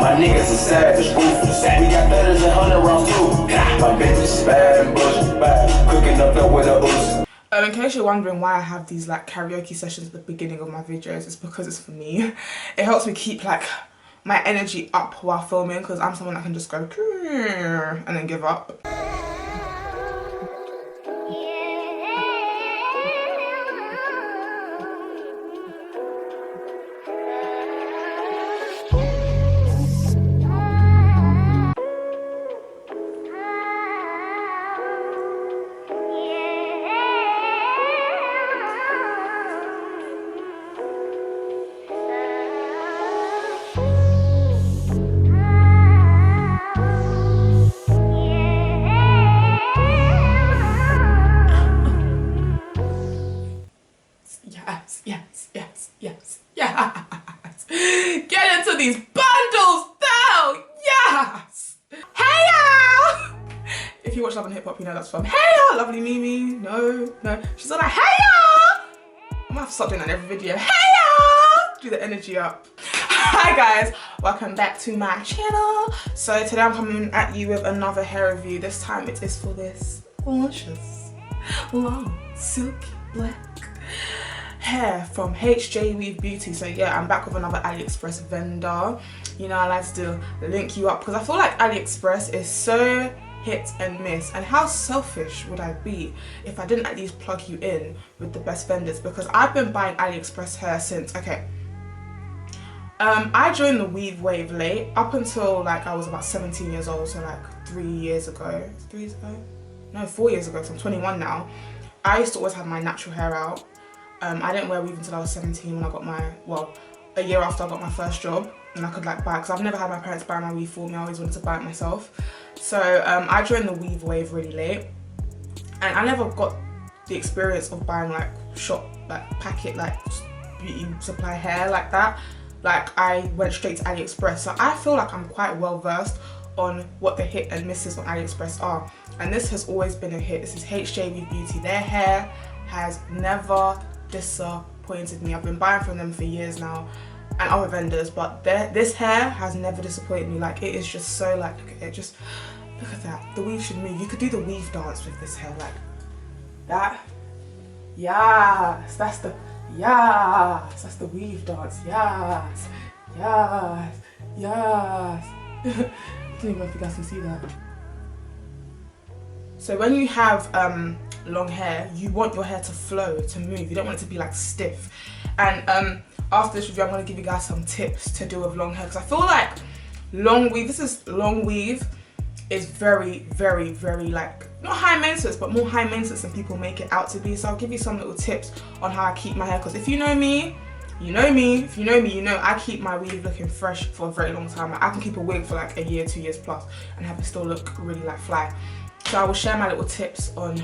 My niggas are savage, ruthless. We got better than 100 rounds too. My bitch is bad and bush, bad. Cooking up the with a ooze. In case you're wondering why I have these like karaoke sessions at the beginning of my videos, it's because it's for me. It helps me keep like my energy up while filming, because I'm someone that can just go and then give up. Yes. Get into these bundles now. Yes. Hey y'all. If you watch Love and Hip Hop, you know that's from Hey y'all, lovely Mimi. No. She's all like, hey y'all. I'm gonna have to stop doing that in every video. Hey y'all. Do the energy up. Hi guys, welcome back to my channel. So today I'm coming at you with another hair review. This time it is for this luscious, long, silky black hair from Heyyyyyyy Beauty. So yeah, I'm back with another AliExpress vendor. You know, I like to link you up because I feel like AliExpress is so hit and miss, and how selfish would I be if I didn't at least plug you in with the best vendors, because I've been buying AliExpress hair since, I joined the weave wave late, up until like I was about 17 years old, so like 4 years ago, because I'm 21 now. I used to always have my natural hair out. I didn't wear weave until I was 17 when I got my, well, a year after I got my first job, and I could like buy it, because I've never had my parents buy my weave for me. I always wanted to buy it myself. So I joined the weave wave really late, and I never got the experience of buying like packet like beauty supply hair like that. Like I went straight to AliExpress, so I feel like I'm quite well versed on what the hit and misses on AliExpress are, and this has always been a hit. This is Heyyyyyyy Beauty. Their hair has never disappointed me. I've been buying from them for years now, and other vendors, but this hair has never disappointed me. Like, it is just so like, look at it, just look at that. The weave should move. You could do the weave dance with this hair like that. Yes, that's the weave dance. Yes. I don't even know if you guys can see that. So when you have long hair, you want your hair to flow, to move. You don't want it to be like stiff. And after this review, I'm going to give you guys some tips to do with long hair, because I feel like long weave is very like, not high maintenance, but more high maintenance than people make it out to be. So I'll give you some little tips on how I keep my hair, because if you know me, you know me. If you know me, you know I keep my weave looking fresh for a very long time. Like, I can keep a wig for like a year, 2 years plus, and have it still look really like fly. So I will share my little tips on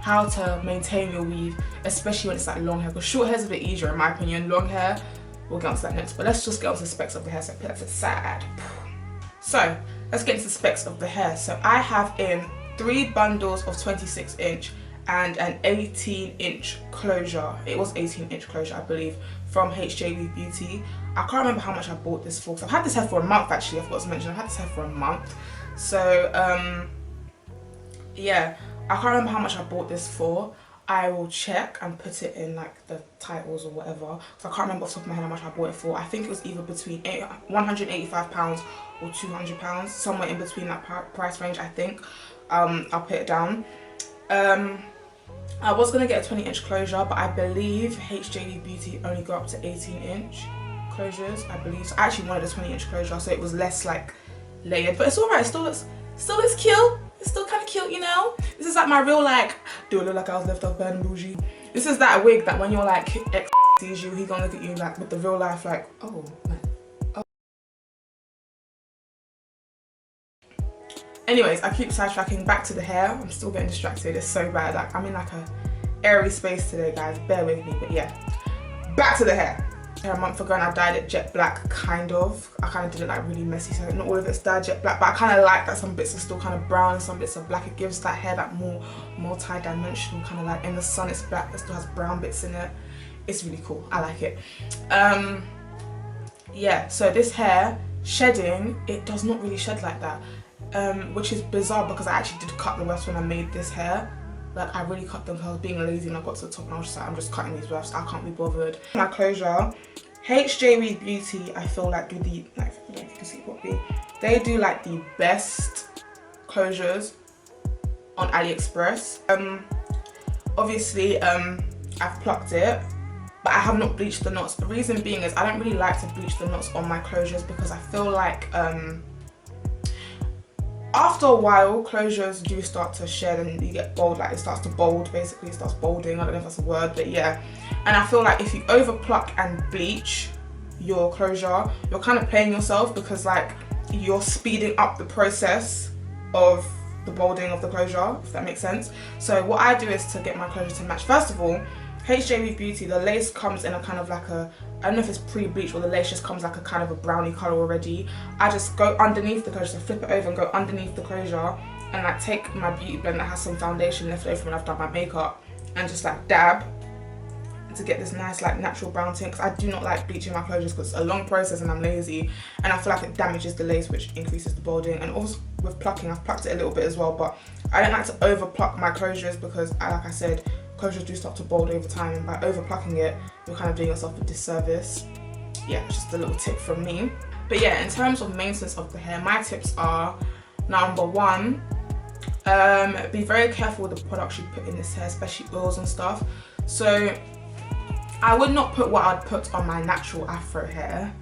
how to maintain your weave, especially when it's like long hair, because short hair is a bit easier in my opinion. Long hair, we'll get onto that next, but let's just get onto the specs of the hair. So put that to the side. So let's get into the specs of the hair. So I have in 3 bundles of 26" and an 18" closure. It was 18" closure, I believe, from Heyyyyyyy Beauty. I can't remember how much I bought this for, because I've had this hair for a month actually. I forgot to mention, I've had this hair for a month. So yeah, I can't remember how much I bought this for. I will check and put it in like the titles or whatever, so I can't remember off the top of my head how much I bought it for. I think it was either between £185 or £200, somewhere in between that price range, I think. I'll put it down. I was gonna get a 20" closure, but I believe Heyyyyyyy Beauty only go up to 18" closures, I believe. So I actually wanted a 20" closure, so it was less like layered, but it's alright. It still looks cute. It's still kind of cute, you know. This is like my real like, do I look like I was left off bad and bougie? This is that wig that when you're like ex sees you, he gonna look at you like with the real life like, oh man. Oh. Anyways, I keep sidetracking. Back to the hair. I'm still getting distracted. It's so bad. Like, I'm in like a airy space today, guys. Bear with me. But yeah, back to the hair. A month ago, and I dyed it jet black, kind of. I kind of did it like really messy, so not all of it's dyed jet black, but I kind of like that some bits are still kind of brown and some bits are black. It gives that hair that more multi-dimensional kind of like, in the sun it's black, it still has brown bits in it. It's really cool. I like it. Yeah, so this hair shedding, it does not really shed like that, which is bizarre because I actually did cut the wefts when I made this hair. Like, I really cut them because I was being lazy and I got to the top and I was just like, I'm just cutting these wefts, I can't be bothered. My closure, Heyyyyyyy Beauty, I feel like do the, like, I don't know if you can see properly, they do like the best closures on AliExpress. Obviously, I've plucked it, but I have not bleached the knots. The reason being is I don't really like to bleach the knots on my closures because I feel like after a while closures do start to shed and you get bold, like it starts to bold, basically it starts bolding, I don't know if that's a word, but yeah. And I feel like if you over pluck and bleach your closure, you're kind of playing yourself because like you're speeding up the process of the bolding of the closure, if that makes sense. So what I do is to get my closure to match, first of all, Heyyyyyyy Beauty, the lace comes in a kind of like a, I don't know if it's pre-bleached or the lace just comes like a kind of a brownie colour already. I just go underneath the closure, so flip it over and go underneath the closure and like take my beauty blend that has some foundation left over when I've done my makeup and just like dab to get this nice like natural brown tint, because I do not like bleaching my closures because it's a long process and I'm lazy and I feel like it damages the lace, which increases the bolding. And also with plucking, I've plucked it a little bit as well, but I don't like to over pluck my closures because like I said, closures do start to bold over time, and by over plucking it you're kind of doing yourself a disservice. Yeah, just a little tip from me. But yeah, in terms of maintenance of the hair, my tips are, number one, be very careful with the products you put in this hair, especially oils and stuff. So I would not put what I'd put on my natural afro hair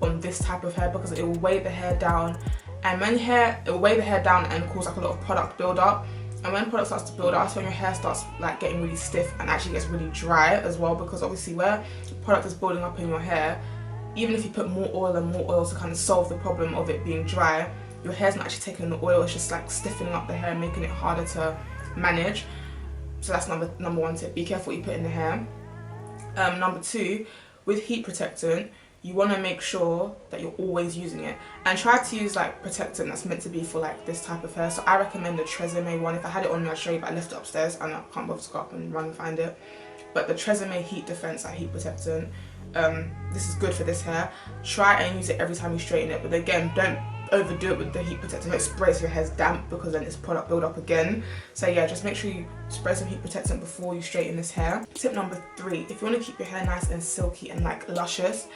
on this type of hair because it will weigh the hair down, and when it will weigh the hair down and cause like a lot of product build up. And when product starts to build up, that's when your hair starts like getting really stiff and actually gets really dry as well, because obviously where the product is building up in your hair, even if you put more oil and more oil to kind of solve the problem of it being dry, your hair's not actually taking the oil, it's just like stiffening up the hair and making it harder to manage. So that's number one tip, be careful what you put in the hair. Number two, with heat protectant, you want to make sure that you're always using it, and try to use like protectant that's meant to be for like this type of hair. So I recommend the TRESemme one. If I had it on me I'd show you, but I left it upstairs and I can't bother to go up and run and find it. But the TRESemme heat defense, like heat protectant, this is good for this hair. Try and use it every time you straighten it, but again, don't overdo it with the heat protectant. Don't spray so your hair's damp because then it's product build up again. So yeah, just make sure you spray some heat protectant before you straighten this hair. Tip number three, if you want to keep your hair nice and silky and like luscious,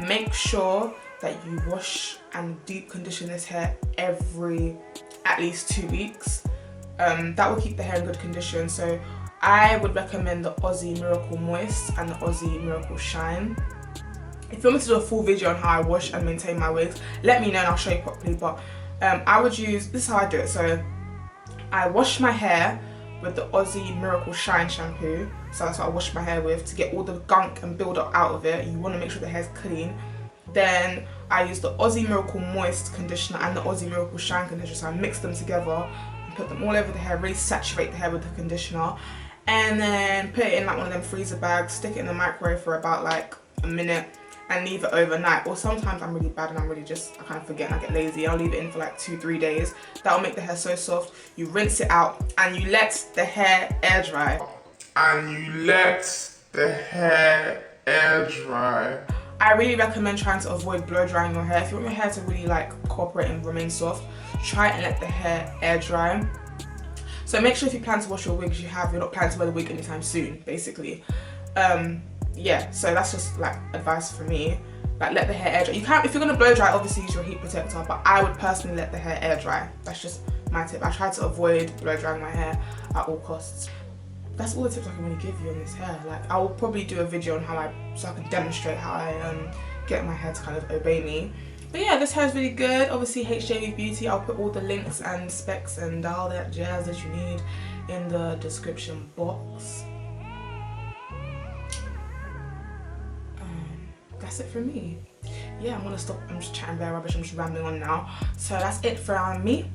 make sure that you wash and deep condition this hair every at least 2 weeks. That will keep the hair in good condition. So I would recommend the Aussie Miracle Moist and the Aussie Miracle Shine. If you want me to do a full video on how I wash and maintain my wigs, let me know and I'll show you properly. But I would use, this is how I do it. So I wash my hair with the Aussie Miracle Shine shampoo. So that's what I wash my hair with to get all the gunk and build up out of it. You want to make sure the hair's clean. Then I use the Aussie Miracle Moist conditioner and the Aussie Miracle Shine conditioner. So I mix them together and put them all over the hair, really saturate the hair with the conditioner. And then put it in like one of them freezer bags, stick it in the microwave for about like a minute and leave it overnight. Or sometimes I'm really bad and I kind of forget and I get lazy. I'll leave it in for like 2-3 days. That'll make the hair so soft. You rinse it out and you let the hair air dry. I really recommend trying to avoid blow drying your hair. If you want your hair to really like cooperate and remain soft, try and let the hair air dry. So make sure if you plan to wash your wigs, you're not planning to wear the wig anytime soon, basically. Yeah, so that's just like advice for me. Like, let the hair air dry. You can't, if you're gonna blow dry, obviously use your heat protector, but I would personally let the hair air dry. That's just my tip. I try to avoid blow drying my hair at all costs. That's all the tips I can really give you on this hair. Like, I will probably do a video on so I can demonstrate how I get my hair to kind of obey me. But yeah, this hair is really good. Obviously Heyyyyyyy Beauty, I'll put all the links and specs and all that jazz that you need in the description box. That's it from me. Yeah, I'm gonna stop. I'm just chatting bare rubbish. I'm just rambling on now. So that's it from me.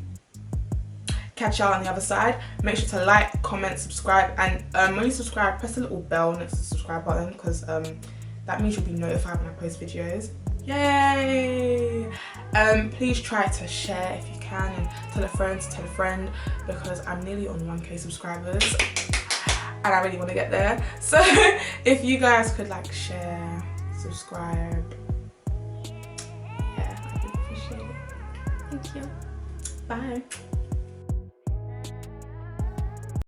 Catch y'all on the other side. Make sure to like, comment, subscribe, and when you subscribe, press the little bell next to the subscribe button, because that means you'll be notified when I post videos. Yay! Please try to share if you can, and tell a friend, because I'm nearly on 1K subscribers and I really want to get there. So if you guys could like share, subscribe, yeah, I'd be Thank you. Bye.